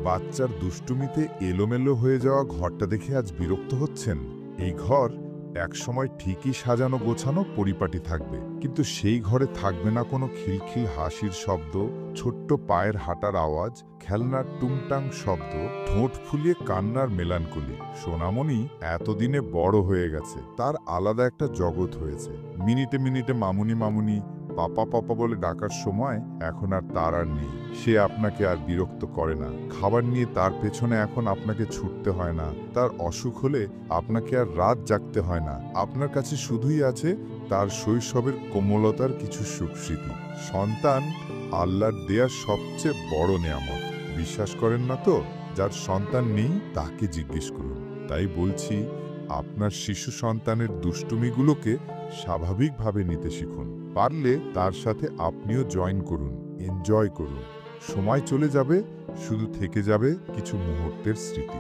বাচ্চার দুষ্টুমিতে এলোমেলো হয়ে যাওয়া ঘরটা দেখে আজ বিরক্ত হচ্ছেন? এই ঘর একসময় ঠিকই সাজানো গোছানো পরিপাটি থাকবে, কিন্তু সেই ঘরে থাকবে না কোনো খিলখিল হাসির শব্দ, ছোট্ট পায়ের হাঁটার আওয়াজ, খেলনার টুংটাং শব্দ, ঠোঁট ফুলিয়ে কান্নার মেলানকলি। সোনামণি এতদিনে বড় হয়ে গেছে, তার আলাদা একটা জগৎ হয়েছে। মিনিটে মিনিটে মামুনি মামুনি, পাপা পাপা বলে ডাকার সময় এখন আর তার আর নেই। সে আপনাকে আর বিরক্ত করে না। খাবার নিয়ে তার পেছনে এখন আপনাকে ছুটতে হয় না। তার অসুখ হলে আপনাকে আর রাত জাগতে হয় না। আপনার কাছে শুধুই আছে তার শৈশবের কোমলতার কিছু সুখস্মৃতি। সন্তান আল্লাহর দেয়া সবচেয়ে বড় নেয়ামত। বিশ্বাস করেন না তো? যার সন্তান নেই তাকে জিজ্ঞেস করুন। তাই বলছি, আপনার শিশু সন্তানের দুষ্টুমিগুলোকে স্বাভাবিকভাবে নিতে শিখুন। পারলে তার সাথে আপনিও জয়েন করুন, এনজয় করুন। সময় চলে যাবে, শুধু থেকে যাবে কিছু মুহূর্তের স্মৃতি।